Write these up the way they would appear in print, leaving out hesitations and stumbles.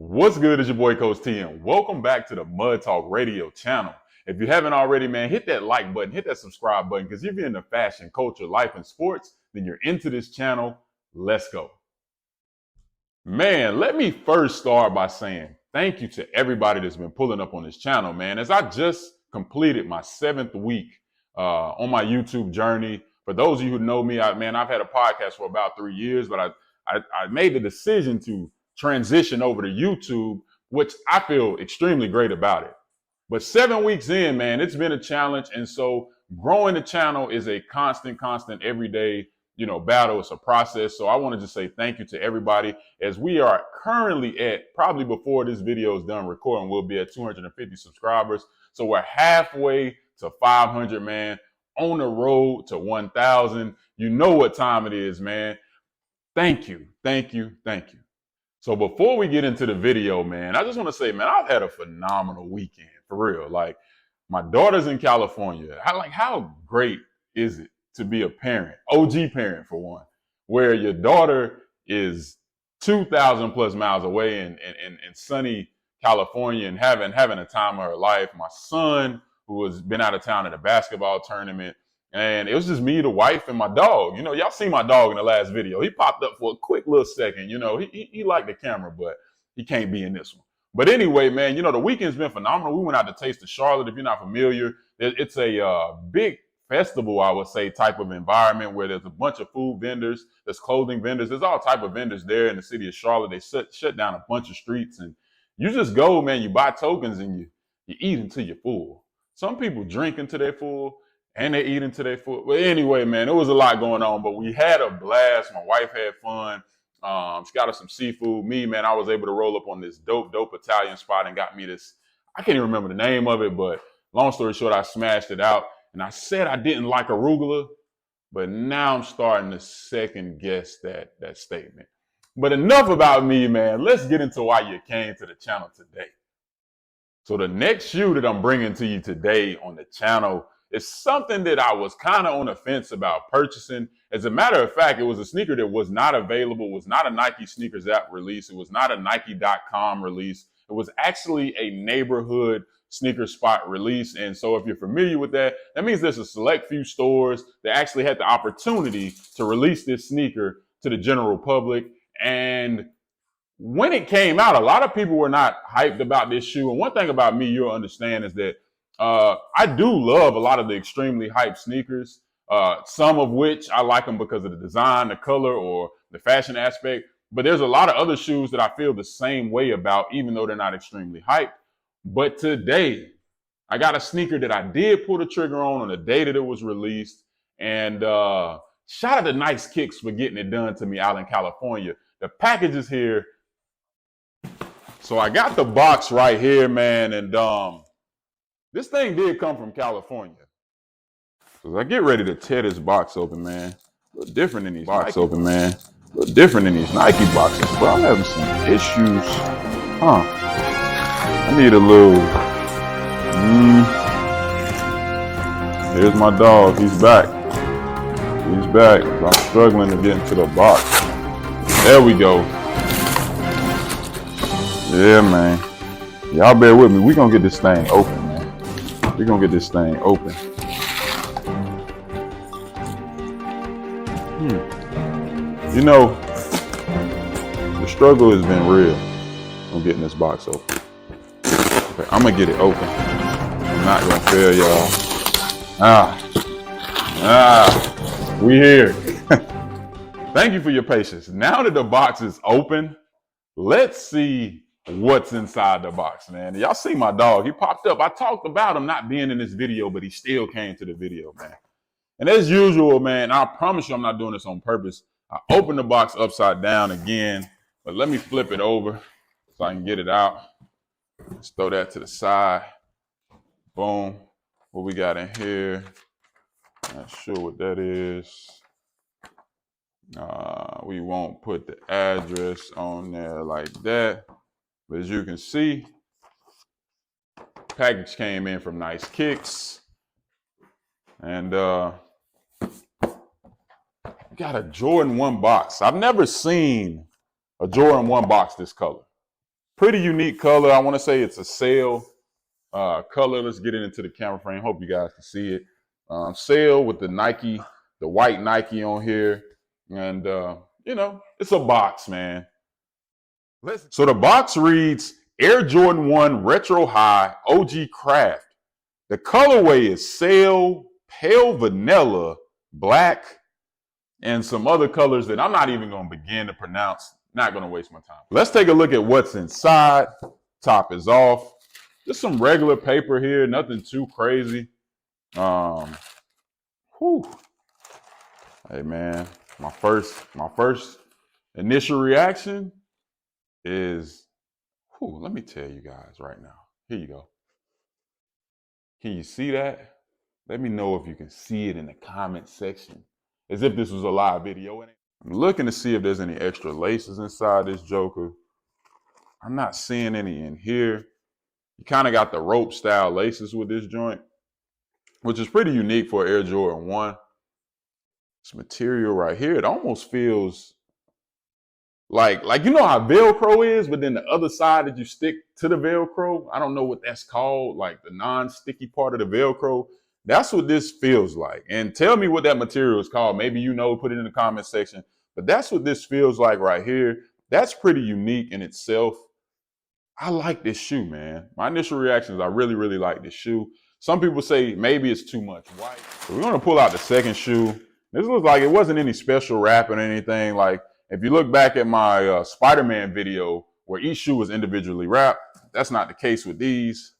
What's good? It's your boy Coach T, and welcome back to the Mud Talk Radio channel. If you haven't already, man, hit that like button, hit that subscribe button, because if you're into fashion, culture, life, and sports, then you're into this channel. Let's go. Man, let me first start by saying thank you to everybody that's been pulling up on this channel, man. As I just completed my 7th week on my YouTube journey. For those of you who know me, I've had a podcast for about 3 years, but I made the decision to transition over to YouTube, which I feel extremely great about it. But 7 weeks in, man, it's been a challenge. And so growing the channel is a constant, everyday, battle. It's a process. So I want to just say thank you to everybody, as we are currently at, probably before this video is done recording, we'll be at 250 subscribers. So we're halfway to 500, man, on the road to 1,000. You know what time it is, man. Thank you. So before we get into the video, man, I just want to say, man, I've had a phenomenal weekend, for real. Like, my daughter's in California. How great is it to be a parent, OG parent for one, where your daughter is 2,000 plus miles away in sunny California and having a time of her life. My son, who has been out of town at a basketball tournament, and it was just me, the wife, and my dog. Y'all seen my dog in the last video. He popped up for a quick little second. He liked the camera, but he can't be in this one. But anyway, man, the weekend's been phenomenal. We went out to Taste of Charlotte. If you're not familiar, it's a big festival, I would say, type of environment where there's a bunch of food vendors, there's clothing vendors, there's all type of vendors there in the city of Charlotte. They shut down a bunch of streets, and you just go, man. You buy tokens and you eat until you're full. Some people drink until they're full, and they eat into their food. But anyway, man, it was a lot going on, but we had a blast. My wife had fun. She got us some seafood. Me, man, I was able to roll up on this dope Italian spot and got me this, I can't even remember the name of it, but long story short, I smashed it out. And I said I didn't like arugula, but now I'm starting to second guess that statement. But enough about me, man. Let's get into why you came to the channel today. So the next shoe that I'm bringing to you today on the channel is something that I was kind of on the fence about purchasing. As a matter of fact, it was a sneaker that was not available, was not a Nike Sneakers app release. It was not a Nike.com release. It was actually a neighborhood sneaker spot release. And so if you're familiar with that, that means there's a select few stores that actually had the opportunity to release this sneaker to the general public. And when it came out, a lot of people were not hyped about this shoe. And one thing about me, you'll understand, is that I do love a lot of the extremely hyped sneakers, some of which I like them because of the design, the color, or the fashion aspect. But there's a lot of other shoes that I feel the same way about, even though they're not extremely hyped. But today, I got a sneaker that I did pull the trigger on the day that it was released. And shout out to Nice Kicks for getting it done to me out in California. The package is here. So I got the box right here, man. And this thing did come from California. So I get ready to tear this box open, man. A little different than these Nike boxes, but I'm having some issues. I need a little. Here's my dog. He's back. I'm struggling to get into the box. There we go. Yeah, man. Y'all bear with me. We're going to get this thing open, man. The struggle has been real on getting this box open. Okay, I'm going to get it open. I'm not going to fail, y'all. We here. Thank you for your patience. Now that the box is open, let's see what's inside the box, man. Y'all see my dog. He popped up. I talked about him not being in this video, but he still came to the video, man. And as usual, man, I promise you I'm not doing this on purpose. I opened the box upside down again, but let me flip it over so I can get it out. Let's throw that to the side. Boom. What we got in here? Not sure what that is. We won't put the address on there like that. But as you can see, package came in from Nice Kicks. And got a Jordan 1 box. I've never seen a Jordan 1 box this color. Pretty unique color. I want to say it's a Resale color. Let's get it into the camera frame. Hope you guys can see it. Resale with the Nike, the white Nike on here. And, you know, it's a box, man. So the box reads Air Jordan 1 Retro High OG Craft. The colorway is Sail, Pale Vanilla, Black, and some other colors that I'm not even going to begin to pronounce. Not going to waste my time. Let's take a look at what's inside. Top is off. Just some regular paper here, nothing too crazy. Whew. Hey man, my first initial reaction is, let me tell you guys right now. Here you go. Can you see that? Let me know if you can see it in the comment section, as if this was a live video. I'm looking to see if there's any extra laces inside this joker. I'm not seeing any in here. You kind of got the rope style laces with this joint, which is pretty unique for Air Jordan 1. This material right here, it almost feels like you know how Velcro is, but then the other side that you stick to the Velcro, I don't know what that's called, like the non-sticky part of the Velcro. That's what this feels like. And tell me what that material is called. Maybe you know, put it in the comment section. But that's what this feels like right here. That's pretty unique in itself. I like this shoe, man. My initial reaction is I really, really like this shoe. Some people say maybe it's too much white. So we're gonna pull out the second shoe. This looks like it wasn't any special wrapping or anything. Like if you look back at my Spider-Man video where each shoe was individually wrapped, that's not the case with these.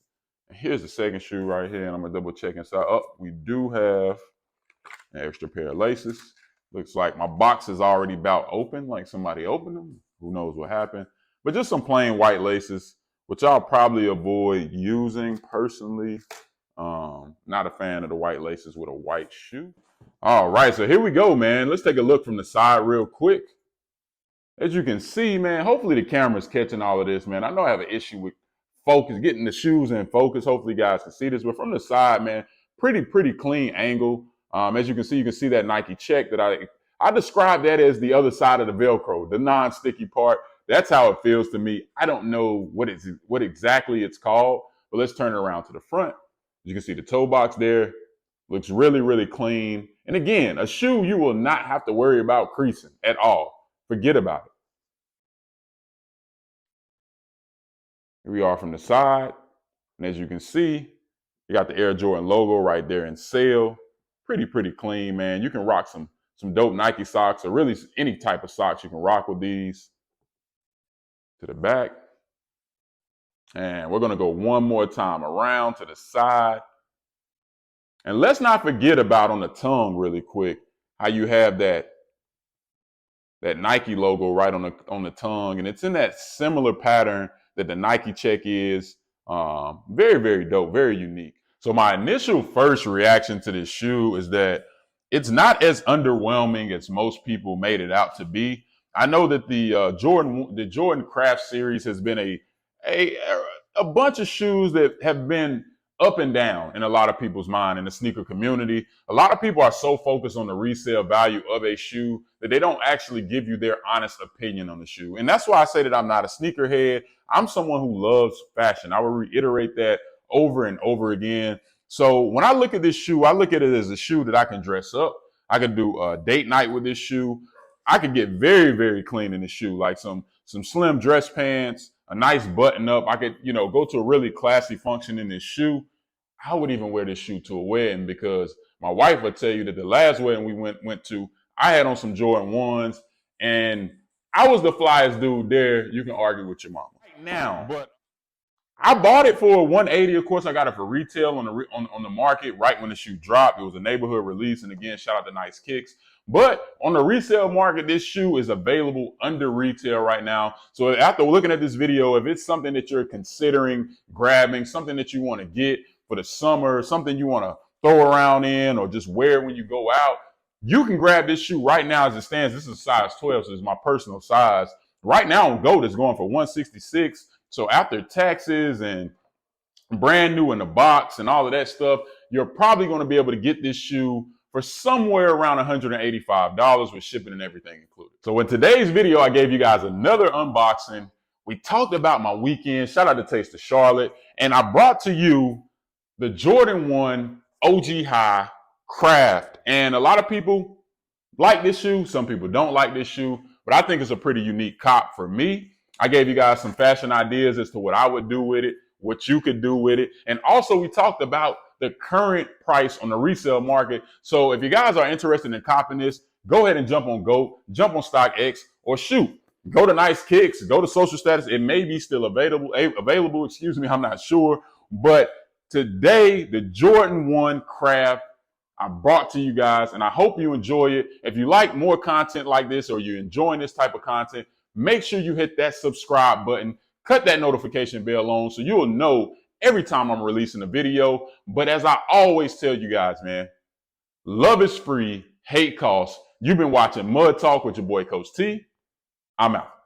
And here's the second shoe right here, and I'm gonna double check inside. Oh, we do have an extra pair of laces. Looks like my box is already about open, like somebody opened them. Who knows what happened? But just some plain white laces, which I'll probably avoid using personally. Not a fan of the white laces with a white shoe. All right, so here we go, man. Let's take a look from the side real quick. As you can see, man, hopefully the camera's catching all of this, man. I know I have an issue with focus, getting the shoes in focus. Hopefully you guys can see this, but from the side, man, pretty clean angle. As you can see that Nike check that I describe that as the other side of the Velcro, the non-sticky part. That's how it feels to me. I don't know what exactly it's called, but let's turn it around to the front. You can see the toe box there. Looks really clean. And again, a shoe you will not have to worry about creasing at all. Forget about it. Here we are from the side. And as you can see, you got the Air Jordan logo right there in Sail. Pretty clean, man. You can rock some dope Nike socks, or really any type of socks you can rock with these. To the back. And we're going to go one more time around to the side. And let's not forget about on the tongue really quick, how you have that Nike logo right on the tongue. And it's in that similar pattern that the Nike check is. Very dope, very unique. So my initial first reaction to this shoe is that it's not as underwhelming as most people made it out to be. I know that the Jordan Craft series has been a bunch of shoes that have been up and down in a lot of people's mind in the sneaker community. A lot of people are so focused on the resale value of a shoe that they don't actually give you their honest opinion on the shoe. And that's why I say that I'm not a sneakerhead. I'm someone who loves fashion. I will reiterate that over and over again. So when I look at this shoe, I look at it as a shoe that I can dress up. I can do a date night with this shoe. I could get very clean in this shoe, like some slim dress pants, a nice button up. I could, go to a really classy function in this shoe. I would even wear this shoe to a wedding, because my wife would tell you that the last wedding we went to, I had on some Jordan 1s, and I was the flyest dude there. You can argue with your mama right now, but I bought it for $180. Of course, I got it for retail on the market right when the shoe dropped. It was a neighborhood release, and again, shout out to Nice Kicks. But on the resale market, this shoe is available under retail right now. So after looking at this video, if it's something that you're considering grabbing, something that you want to get for the summer, something you want to throw around in or just wear when you go out, you can grab this shoe right now as it stands. This is a size 12, so it's my personal size. Right now on GOAT, it's going for $166. So after taxes and brand new in the box and all of that stuff, you're probably going to be able to get this shoe for somewhere around $185 with shipping and everything included. So in today's video, I gave you guys another unboxing We talked about my weekend. Shout out to Taste of Charlotte. And I brought to you the Jordan 1 OG High Craft. And a lot of people like this shoe. Some people don't like this shoe, but I think it's a pretty unique cop for me. I gave you guys some fashion ideas as to what I would do with it, what you could do with it. And also we talked about the current price on the resale market. So if you guys are interested in copping this, go ahead and jump on GOAT, jump on StockX, or shoot, go to Nice Kicks, go to Social Status. It may be still available, excuse me, I'm not sure. But today, the Jordan 1 Craft I brought to you guys, and I hope you enjoy it. If you like more content like this or you're enjoying this type of content, make sure you hit that subscribe button, cut that notification bell on so you'll know every time I'm releasing a video. But as I always tell you guys, man, love is free, hate costs. You've been watching Mud Talk with your boy Coach T. I'm out.